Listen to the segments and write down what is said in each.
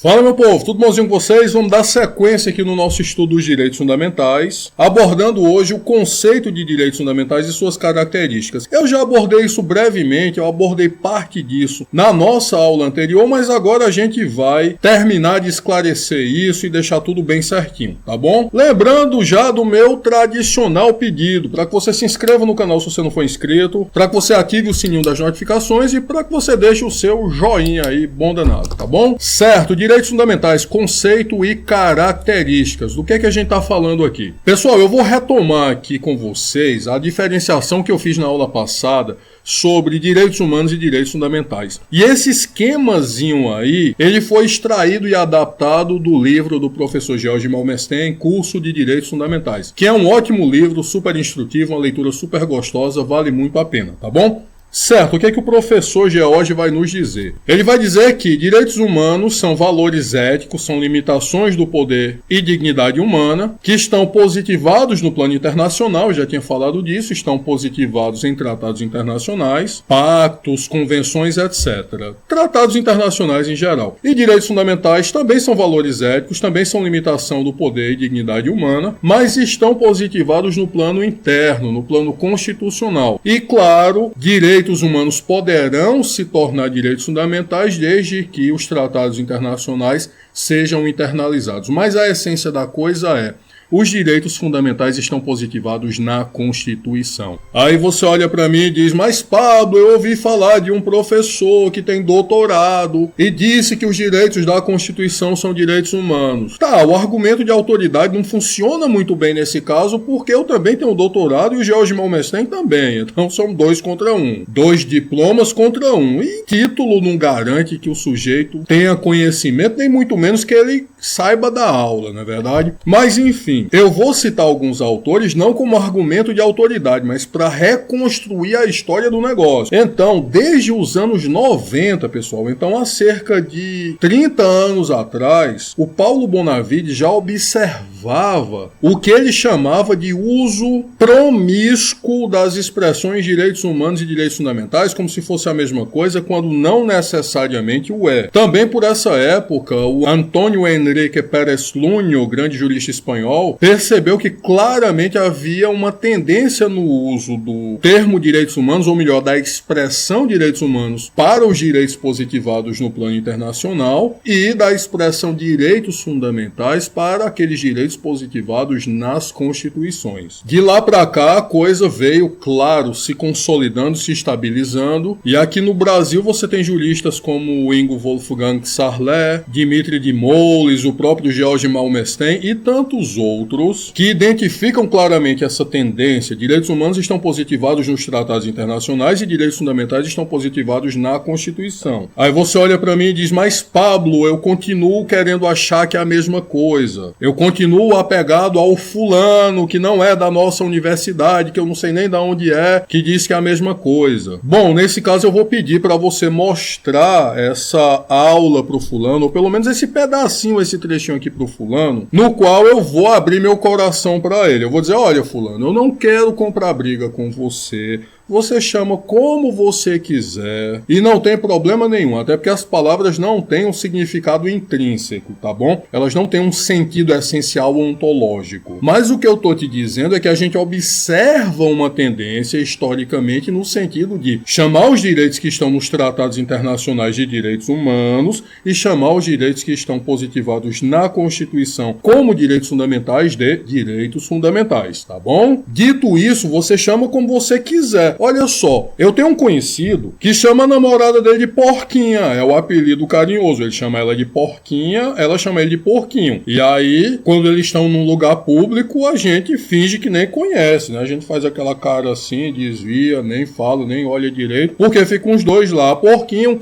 Fala, meu povo, tudo bonzinho com vocês? Vamos dar sequência aqui no nosso estudo dos direitos fundamentais, abordando hoje o conceito de direitos fundamentais e suas características. Eu já abordei isso brevemente, eu abordei parte disso na nossa aula anterior, mas agora a gente vai terminar de esclarecer isso e deixar tudo bem certinho, tá bom? Lembrando já do meu tradicional pedido, para que você se inscreva no canal se você não for inscrito, para que você ative o sininho das notificações e para que você deixe o seu joinha aí, bom danado, tá bom? Certo, direitos fundamentais, conceito e características. Do que a gente está falando aqui? Pessoal, eu vou retomar aqui com vocês a diferenciação que eu fiz na aula passada sobre direitos humanos e direitos fundamentais. E esse esquemazinho aí, ele foi extraído e adaptado do livro do professor George Malmsten, Curso de Direitos Fundamentais, que é um ótimo livro, super instrutivo, uma leitura super gostosa, vale muito a pena, tá bom? Certo, o que o professor George vai nos dizer? Ele vai dizer que direitos humanos são valores éticos, são limitações do poder e dignidade humana, que estão positivados no plano internacional, eu já tinha falado disso, estão positivados em tratados internacionais, pactos, convenções, etc. Tratados internacionais em geral. E direitos fundamentais também são valores éticos, também são limitação do poder e dignidade humana, mas estão positivados no plano interno, no plano constitucional. E, claro, direitos humanos poderão se tornar direitos fundamentais desde que os tratados internacionais sejam internalizados. Mas a essência da coisa é: os direitos fundamentais estão positivados na Constituição. Aí você olha para mim e diz: mas Pablo, eu ouvi falar de um professor que tem doutorado e disse que os direitos da Constituição são direitos humanos. Tá, o argumento de autoridade não funciona muito bem nesse caso, porque eu também tenho doutorado e o George Malmsten também. Então são 2 contra 1. 2 diplomas contra 1. E título não garante que o sujeito tenha conhecimento, nem muito menos que ele saiba da aula, não é verdade? Mas enfim, eu vou citar alguns autores não como argumento de autoridade, mas para reconstruir a história do negócio. Então, desde os anos 90, pessoal, então há cerca de 30 anos atrás, o Paulo Bonavides já observava o que ele chamava de uso promíscuo das expressões direitos humanos e direitos fundamentais, como se fosse a mesma coisa, quando não necessariamente o é. Também por essa época, o Antônio Enrique Pérez Luño, grande jurista espanhol, percebeu que claramente havia uma tendência no uso do termo direitos humanos, ou melhor, da expressão direitos humanos para os direitos positivados no plano internacional e da expressão direitos fundamentais para aqueles direitos positivados nas constituições. De lá para cá, a coisa veio, claro, se consolidando, se estabilizando, e aqui no Brasil você tem juristas como Ingo Wolfgang Sarlet, Dimitri de Moles, o próprio George Malmsten e tantos outros que identificam claramente essa tendência. Direitos humanos estão positivados nos tratados internacionais e direitos fundamentais estão positivados na Constituição. Aí você olha para mim e diz: mas Pablo, eu continuo querendo achar que é a mesma coisa. Eu continuo apegado ao fulano que não é da nossa universidade, que eu não sei nem de onde é, que diz que é a mesma coisa. Bom, nesse caso eu vou pedir para você mostrar essa aula pro fulano, ou pelo menos esse pedacinho, esse trechinho aqui pro fulano, no qual eu vou abrir meu coração para ele. Eu vou dizer: olha, fulano, eu não quero comprar briga com você. Você chama como você quiser e não tem problema nenhum, até porque as palavras não têm um significado intrínseco, tá bom? Elas não têm um sentido essencial ontológico. Mas o que eu tô te dizendo é que a gente observa uma tendência historicamente no sentido de chamar os direitos que estão nos tratados internacionais de direitos humanos e chamar os direitos que estão positivados na Constituição como direitos fundamentais de direitos fundamentais, tá bom? Dito isso, você chama como você quiser. Olha só, eu tenho um conhecido que chama a namorada dele de Porquinha, é o apelido carinhoso, ele chama ela de Porquinha, ela chama ele de Porquinho. E aí, quando eles estão num lugar público, a gente finge que nem conhece, né? A gente faz aquela cara assim, desvia, nem fala, nem olha direito, porque ficam os dois lá, Porquinho,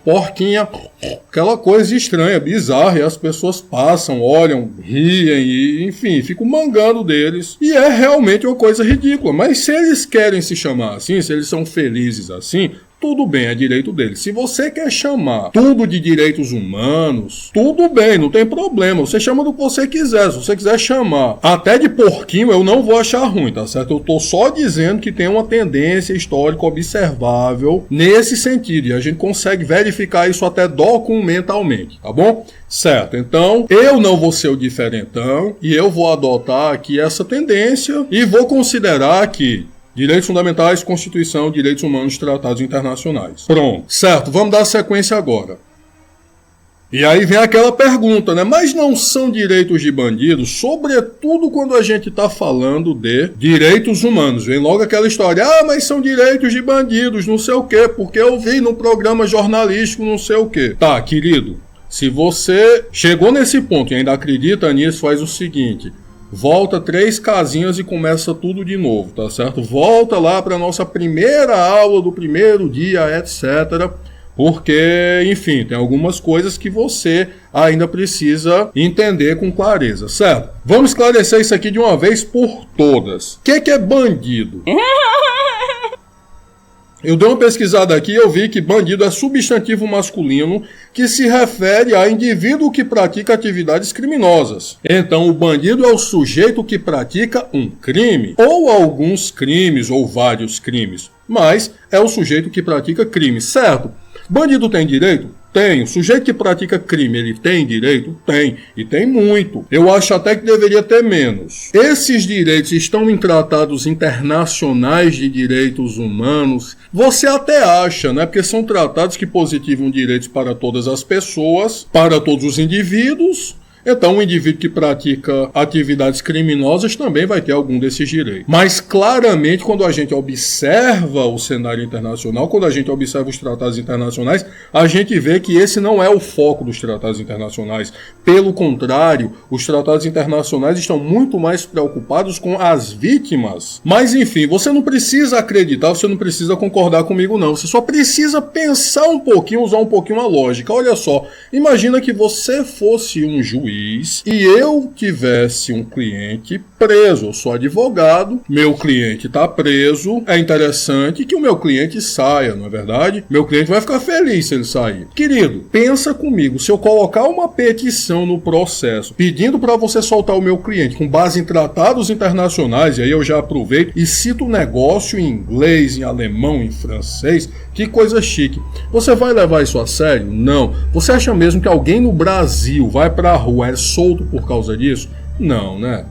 Porquinha, aquela coisa estranha, bizarra, e as pessoas passam, olham, riem, e enfim, ficam mangando deles. E é realmente uma coisa ridícula, mas se eles querem se chamar assim, se eles são felizes assim, tudo bem, é direito dele. Se você quer chamar tudo de direitos humanos, tudo bem, não tem problema. Você chama do que você quiser. Se você quiser chamar até de porquinho, eu não vou achar ruim, tá certo? Eu tô só dizendo que tem uma tendência histórica observável nesse sentido. E a gente consegue verificar isso até documentalmente, tá bom? Certo, então eu não vou ser o diferentão e eu vou adotar aqui essa tendência e vou considerar que direitos fundamentais, Constituição, direitos humanos, tratados internacionais. Pronto, certo, vamos dar sequência agora. E aí vem aquela pergunta, né? Mas não são direitos de bandidos, sobretudo quando a gente está falando de direitos humanos. Vem logo aquela história, mas são direitos de bandidos, não sei o quê, porque eu vi no programa jornalístico não sei o quê. Tá, querido, se você chegou nesse ponto e ainda acredita nisso, faz o seguinte: volta 3 casinhas e começa tudo de novo, tá certo? Volta lá para nossa primeira aula do primeiro dia, etc. Porque, enfim, tem algumas coisas que você ainda precisa entender com clareza, certo? Vamos esclarecer isso aqui de uma vez por todas. O que é bandido? Eu dei uma pesquisada aqui e eu vi que bandido é substantivo masculino que se refere a indivíduo que pratica atividades criminosas. Então, o bandido é o sujeito que pratica um crime, ou alguns crimes, ou vários crimes, mas é o sujeito que pratica crime, certo? Bandido tem direito? Tem. O sujeito que pratica crime, ele tem direito? Tem. E tem muito. Eu acho até que deveria ter menos. Esses direitos estão em tratados internacionais de direitos humanos. Você até acha, né? Porque são tratados que positivam direitos para todas as pessoas, para todos os indivíduos. Então, o indivíduo que pratica atividades criminosas também vai ter algum desses direitos. Mas, claramente, quando a gente observa o cenário internacional, quando a gente observa os tratados internacionais, a gente vê que esse não é o foco dos tratados internacionais. Pelo contrário, os tratados internacionais estão muito mais preocupados com as vítimas. Mas, enfim, você não precisa acreditar, você não precisa concordar comigo, não. Você só precisa pensar um pouquinho, usar um pouquinho a lógica. Olha só, imagina que você fosse um juiz e eu tivesse um cliente preso. Eu sou advogado, meu cliente está preso. É interessante que o meu cliente saia, não é verdade? Meu cliente vai ficar feliz se ele sair. Querido, pensa comigo, se eu colocar uma petição no processo pedindo para você soltar o meu cliente com base em tratados internacionais, e aí eu já aproveito e cito o negócio em inglês, em alemão, em francês, que coisa chique. Você vai levar isso a sério? Não. Você acha mesmo que alguém no Brasil vai pra rua, é solto por causa disso? Não, né?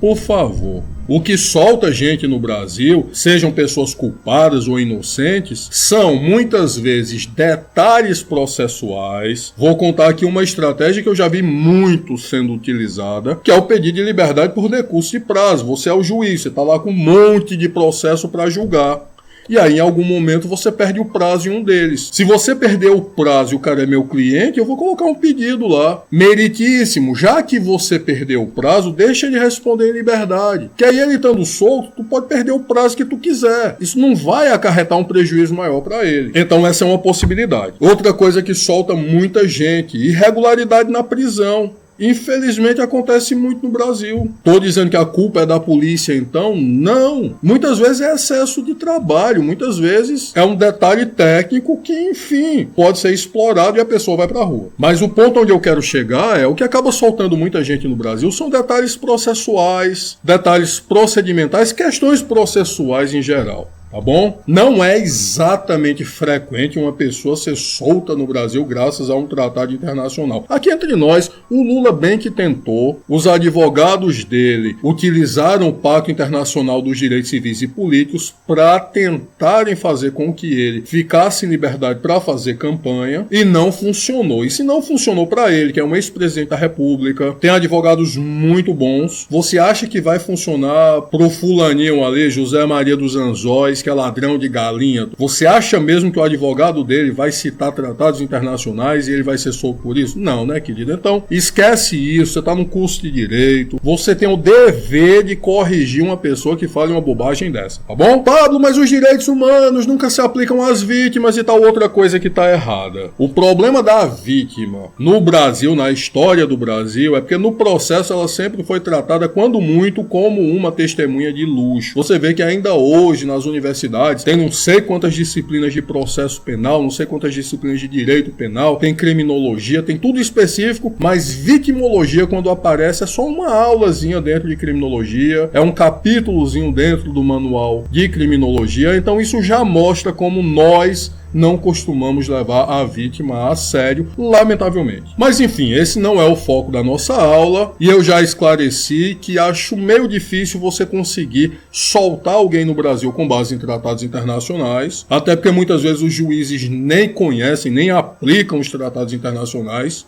Por favor. O que solta gente no Brasil, sejam pessoas culpadas ou inocentes, são muitas vezes detalhes processuais. Vou contar aqui uma estratégia que eu já vi muito sendo utilizada, que é o pedido de liberdade por decurso de prazo. Você é o juiz, você está lá com um monte de processo para julgar. E aí, em algum momento, você perde o prazo em um deles. Se você perder o prazo e o cara é meu cliente, eu vou colocar um pedido lá. Meritíssimo, já que você perdeu o prazo, deixa ele responder em liberdade. Que aí, ele estando solto, tu pode perder o prazo que tu quiser. Isso não vai acarretar um prejuízo maior para ele. Então, essa é uma possibilidade. Outra coisa que solta muita gente, irregularidade na prisão. Infelizmente acontece muito no Brasil. Estou dizendo que a culpa é da polícia, então? Não. Muitas vezes é excesso de trabalho, muitas vezes é um detalhe técnico que, enfim, pode ser explorado e a pessoa vai para a rua. Mas o ponto onde eu quero chegar é o que acaba soltando muita gente no Brasil são detalhes processuais, detalhes procedimentais, questões processuais em geral. Tá bom? Não é exatamente frequente uma pessoa ser solta no Brasil graças a um tratado internacional. Aqui entre nós, o Lula bem que tentou, os advogados dele utilizaram o Pacto Internacional dos Direitos Civis e Políticos para tentarem fazer com que ele ficasse em liberdade para fazer campanha e não funcionou. E se não funcionou para ele, que é um ex-presidente da República, tem advogados muito bons, você acha que vai funcionar pro fulaninho ali, José Maria dos Anzóis, que é ladrão de galinha? Você acha mesmo que o advogado dele vai citar tratados internacionais e ele vai ser solto por isso? Não, né, querido? Então, esquece isso, você está no curso de direito, você tem o dever de corrigir uma pessoa que fale uma bobagem dessa, tá bom? Pablo, mas os direitos humanos nunca se aplicam às vítimas e tal outra coisa que tá errada. O problema da vítima no Brasil, na história do Brasil, é porque no processo ela sempre foi tratada, quando muito, como uma testemunha de luxo. Você vê que ainda hoje, nas universidades universidades, tem não sei quantas disciplinas de processo penal, não sei quantas disciplinas de direito penal, tem criminologia, tem tudo específico, mas vitimologia, quando aparece, é só uma aulazinha dentro de criminologia, é um capítulozinho dentro do manual de criminologia. Então isso já mostra como nós não costumamos levar a vítima a sério, lamentavelmente. Mas enfim, esse não é o foco da nossa aula, e eu já esclareci que acho meio difícil você conseguir soltar alguém no Brasil com base em tratados internacionais, até porque muitas vezes os juízes nem conhecem, nem aplicam os tratados internacionais.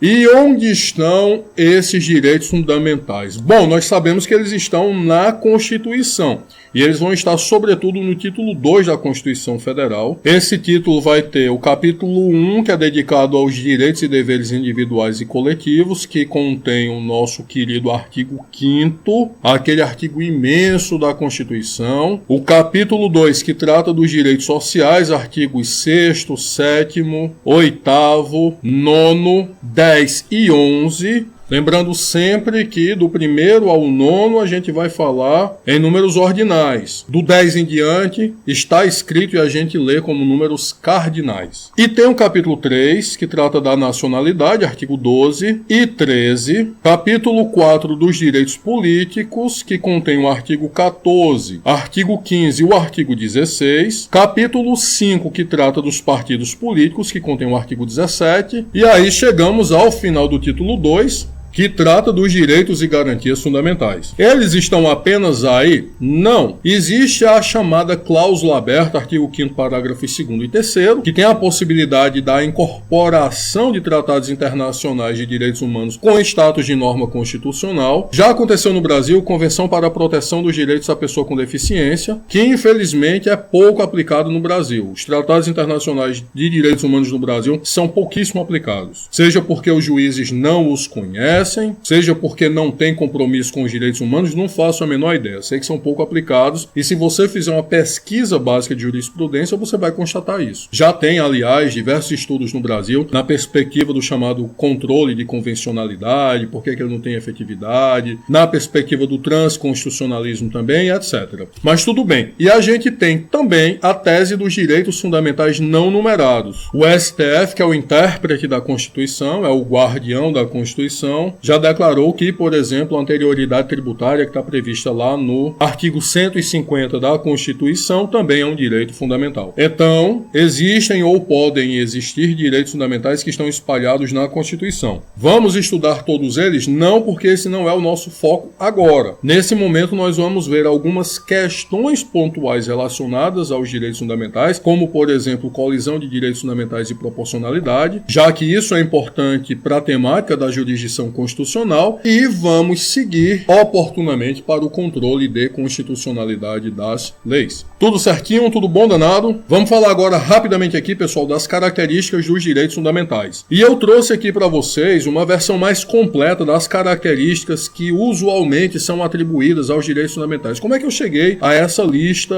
E onde estão esses direitos fundamentais? Bom, nós sabemos que eles estão na Constituição. E eles vão estar, sobretudo, no título 2 da Constituição Federal. Esse título vai ter o capítulo 1, que é dedicado aos direitos e deveres individuais e coletivos, que contém o nosso querido artigo 5º, aquele artigo imenso da Constituição. O capítulo 2, que trata dos direitos sociais, artigos 6º, 7º, 8º, 9º, 10 e 11. Lembrando sempre que do 1º ao 9º a gente vai falar em números ordinais. Do 10 em diante está escrito e a gente lê como números cardinais. E tem o capítulo 3, que trata da nacionalidade, artigo 12 e 13. Capítulo 4 dos direitos políticos, que contém o artigo 14, artigo 15 e o artigo 16. Capítulo 5, que trata dos partidos políticos, que contém o artigo 17. E aí chegamos ao final do título 2, que trata dos direitos e garantias fundamentais. Eles estão apenas aí? Não. Existe a chamada cláusula aberta, artigo 5º, parágrafos 2º e 3º, que tem a possibilidade da incorporação de tratados internacionais de direitos humanos com status de norma constitucional. Já aconteceu no Brasil, Convenção para a Proteção dos Direitos da Pessoa com Deficiência, que infelizmente é pouco aplicado no Brasil. Os tratados internacionais de direitos humanos no Brasil são pouquíssimo aplicados, seja porque os juízes não os conhecem, seja porque não tem compromisso com os direitos humanos, não faço a menor ideia. Sei que são pouco aplicados, e se você fizer uma pesquisa básica de jurisprudência, você vai constatar isso. Já tem, aliás, diversos estudos no Brasil na perspectiva do chamado controle de convencionalidade, por que ele não tem efetividade, na perspectiva do transconstitucionalismo também, etc. Mas tudo bem. E a gente tem também a tese dos direitos fundamentais não numerados. O STF, que é o intérprete da Constituição, é o guardião da Constituição, já declarou que, por exemplo, a anterioridade tributária que está prevista lá no artigo 150 da Constituição também é um direito fundamental. Então, existem ou podem existir direitos fundamentais que estão espalhados na Constituição. Vamos estudar todos eles? Não, porque esse não é o nosso foco agora. Nesse momento, nós vamos ver algumas questões pontuais relacionadas aos direitos fundamentais, como, por exemplo, colisão de direitos fundamentais e proporcionalidade, já que isso é importante para a temática da jurisdição constitucional, e vamos seguir oportunamente para o controle de constitucionalidade das leis. Tudo certinho? Tudo bom, danado? Vamos falar agora rapidamente aqui, pessoal, das características dos direitos fundamentais. E eu trouxe aqui para vocês uma versão mais completa das características que usualmente são atribuídas aos direitos fundamentais. Como é que eu cheguei a essa lista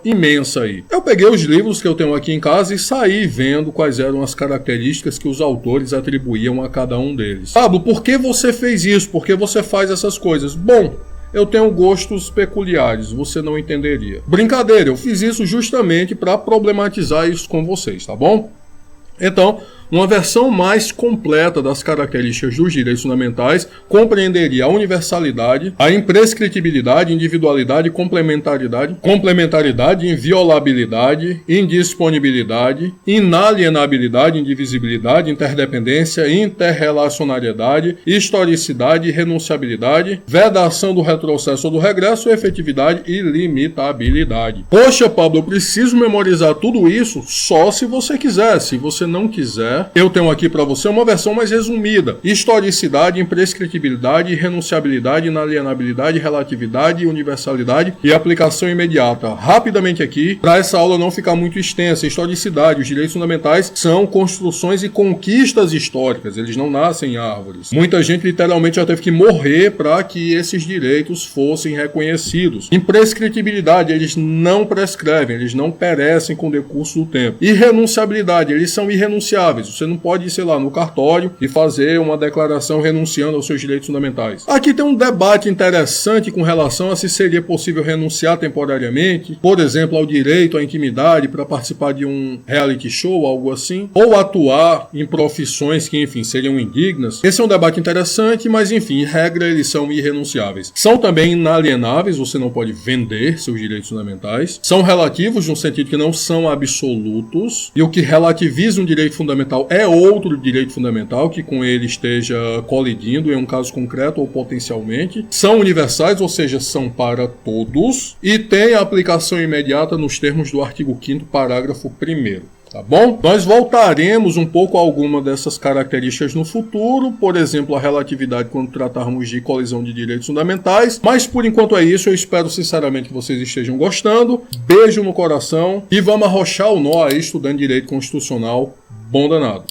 imensa aí? Eu peguei os livros que eu tenho aqui em casa e saí vendo quais eram as características que os autores atribuíam a cada um deles. Pablo, por que você fez isso? Por que você faz essas coisas? Bom, eu tenho gostos peculiares, você não entenderia. Brincadeira, eu fiz isso justamente para problematizar isso com vocês, tá bom? Então, uma versão mais completa das características dos direitos fundamentais compreenderia a universalidade, a imprescritibilidade, individualidade, complementaridade, inviolabilidade, indisponibilidade, inalienabilidade, indivisibilidade, interdependência, interrelacionariedade, historicidade, renunciabilidade, vedação do retrocesso ou do regresso, efetividade e limitabilidade. Poxa, Pablo, eu preciso memorizar tudo isso só se você quiser. Se você não quiser, eu tenho aqui para você uma versão mais resumida. Historicidade, imprescritibilidade, renunciabilidade, inalienabilidade, relatividade, universalidade e aplicação imediata. Rapidamente aqui, para essa aula não ficar muito extensa. Historicidade, os direitos fundamentais são construções e conquistas históricas. Eles não nascem em árvores. Muita gente literalmente já teve que morrer para que esses direitos fossem reconhecidos. Imprescritibilidade, eles não prescrevem, eles não perecem com o decurso do tempo. E renunciabilidade, eles são irrenunciáveis. inalienáveis. Você não pode ir, sei lá, no cartório e fazer uma declaração renunciando aos seus direitos fundamentais. Aqui tem um debate interessante com relação a se seria possível renunciar temporariamente, por exemplo, ao direito à intimidade para participar de um reality show, algo assim, ou atuar em profissões que, enfim, seriam indignas. Esse é um debate interessante, mas, enfim, em regra, eles são irrenunciáveis. São também inalienáveis, você não pode vender seus direitos fundamentais. São relativos, no sentido que não são absolutos, e o que relativiza um direito fundamental é outro direito fundamental que com ele esteja colidindo em um caso concreto ou potencialmente. São universais, ou seja, são para todos, e têm a aplicação imediata nos termos do artigo 5º, parágrafo 1º. Tá bom? Nós voltaremos um pouco a alguma dessas características no futuro, por exemplo, a relatividade quando tratarmos de colisão de direitos fundamentais, mas por enquanto é isso. Eu espero sinceramente que vocês estejam gostando. Beijo no coração e vamos arrochar o nó aí estudando direito constitucional. Bom danado.